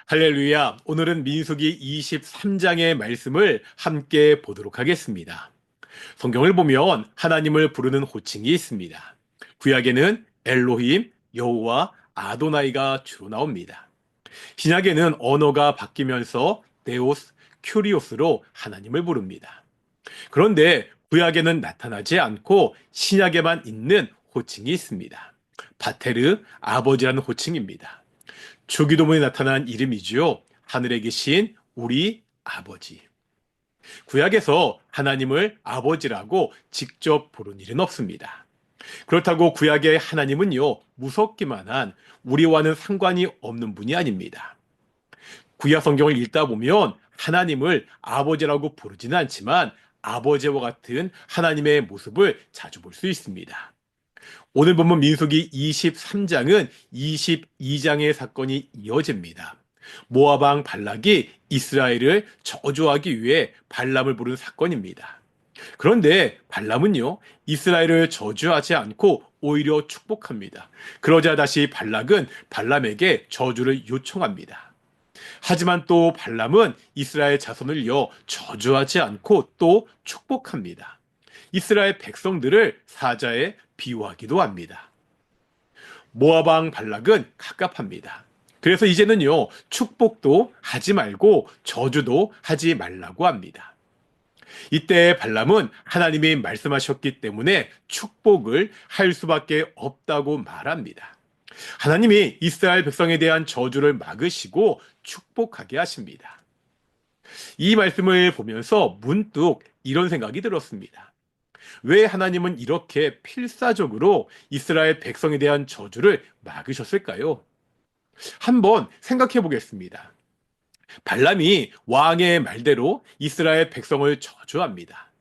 할렐루야. 오늘은 민수기 23장의 말씀을 함께 보도록 하겠습니다. 성경을 보면 하나님을 부르는 호칭이 있습니다. 구약에는 엘로힘, 여호와, 아도나이가 주로 나옵니다. 신약에는 언어가 바뀌면서 데오스, 큐리오스로 하나님을 부릅니다. 그런데 구약에는 나타나지 않고 신약에만 있는 호칭이 있습니다. 바테르, 아버지라는 호칭입니다. 주기도문에 나타난 이름이지요. 하늘에 계신 우리 아버지. 구약에서 하나님을 아버지라고 직접 부른 일은 없습니다. 그렇다고 구약의 하나님은요, 무섭기만 한 우리와는 상관이 없는 분이 아닙니다. 구약 성경을 읽다 보면 하나님을 아버지라고 부르지는 않지만 아버지와 같은 하나님의 모습을 자주 볼 수 있습니다. 오늘 본문 민수기 23장은 22장의 사건이 이어집니다. 모압 왕 발락이 이스라엘을 저주하기 위해 발람을 부른 사건입니다. 그런데 발람은요, 이스라엘을 저주하지 않고 오히려 축복합니다. 그러자 다시 발락은 발람에게 저주를 요청합니다. 하지만 또 발람은 이스라엘 자손을요, 저주하지 않고 또 축복합니다. 이스라엘 백성들을 사자에 비유하기도 합니다. 모압 왕 발락은 갑갑합니다. 그래서 이제는요, 축복도 하지 말고 저주도 하지 말라고 합니다. 이때 발람은 하나님이 말씀하셨기 때문에 축복을 할 수밖에 없다고 말합니다. 하나님이 이스라엘 백성에 대한 저주를 막으시고 축복하게 하십니다. 이 말씀을 보면서 문득 이런 생각이 들었습니다. 왜 하나님은 이렇게 필사적으로 이스라엘 백성에 대한 저주를 막으셨을까요? 한번 생각해 보겠습니다. 발람이 왕의 말대로 이스라엘 백성을 저주합니다.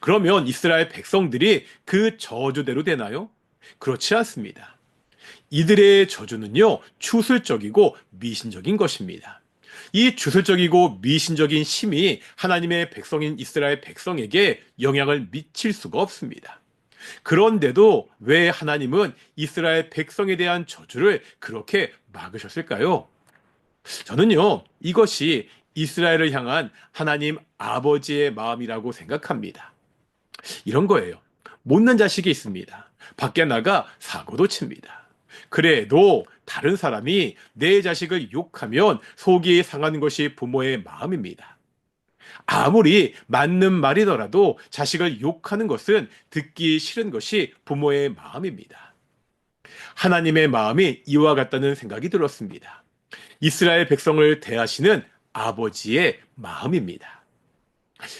그러면 이스라엘 백성들이 그 저주대로 되나요? 그렇지 않습니다. 이들의 저주는요, 추술적이고 미신적인 것입니다. 이 주술적이고 미신적인 힘이 하나님의 백성인 이스라엘 백성에게 영향을 미칠 수가 없습니다. 그런데도 왜 하나님은 이스라엘 백성에 대한 저주를 그렇게 막으셨을까요? 저는요, 이것이 이스라엘을 향한 하나님 아버지의 마음이라고 생각합니다. 이런 거예요. 못난 자식이 있습니다. 밖에 나가 사고도 칩니다. 그래도 다른 사람이 내 자식을 욕하면 속이 상하는 것이 부모의 마음입니다. 아무리 맞는 말이더라도 자식을 욕하는 것은 듣기 싫은 것이 부모의 마음입니다. 하나님의 마음이 이와 같다는 생각이 들었습니다. 이스라엘 백성을 대하시는 아버지의 마음입니다.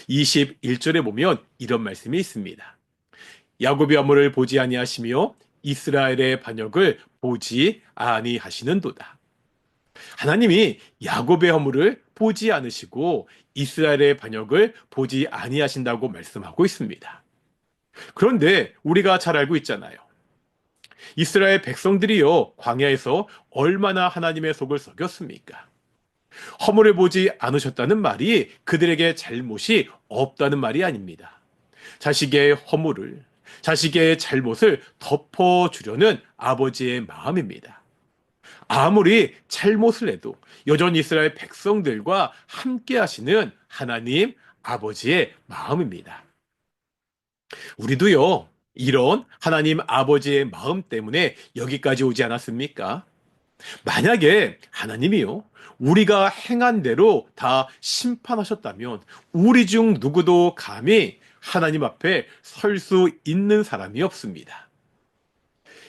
21절에 보면 이런 말씀이 있습니다. 야곱의 허물을 보지 아니하시며 이스라엘의 반역을 보지 아니하시는도다. 하나님이 야곱의 허물을 보지 않으시고 이스라엘의 반역을 보지 아니하신다고 말씀하고 있습니다. 그런데 우리가 잘 알고 있잖아요. 이스라엘 백성들이요, 광야에서 얼마나 하나님의 속을 썩였습니까? 허물을 보지 않으셨다는 말이 그들에게 잘못이 없다는 말이 아닙니다. 자식의 허물을, 자식의 잘못을 덮어주려는 아버지의 마음입니다. 아무리 잘못을 해도 여전히 이스라엘 백성들과 함께 하시는 하나님 아버지의 마음입니다. 우리도요, 이런 하나님 아버지의 마음 때문에 여기까지 오지 않았습니까? 만약에 하나님이요, 우리가 행한 대로 다 심판하셨다면 우리 중 누구도 감히 하나님 앞에 설 수 있는 사람이 없습니다.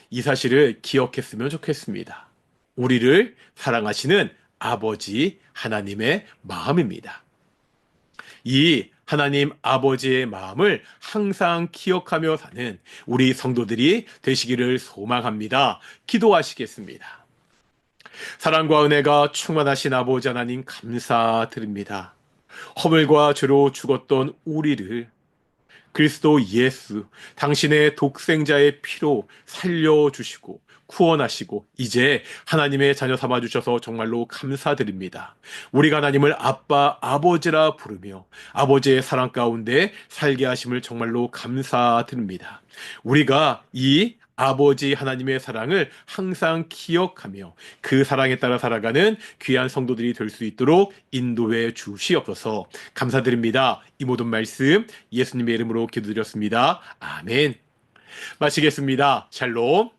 이 사실을 기억했으면 좋겠습니다. 우리를 사랑하시는 아버지 하나님의 마음입니다. 이 하나님 아버지의 마음을 항상 기억하며 사는 우리 성도들이 되시기를 소망합니다. 기도하시겠습니다. 사랑과 은혜가 충만하신 아버지 하나님 감사드립니다. 허물과 죄로 죽었던 우리를 그리스도 예수, 당신의 독생자의 피로 살려주시고 구원하시고 이제 하나님의 자녀 삼아주셔서 정말로 감사드립니다. 우리가 하나님을 아빠, 아버지라 부르며 아버지의 사랑 가운데 살게 하심을 정말로 감사드립니다. 우리가 이 아버지 하나님의 사랑을 항상 기억하며 그 사랑에 따라 살아가는 귀한 성도들이 될 수 있도록 인도해 주시옵소서. 감사드립니다. 이 모든 말씀 예수님의 이름으로 기도드렸습니다. 아멘. 마치겠습니다. 샬롬.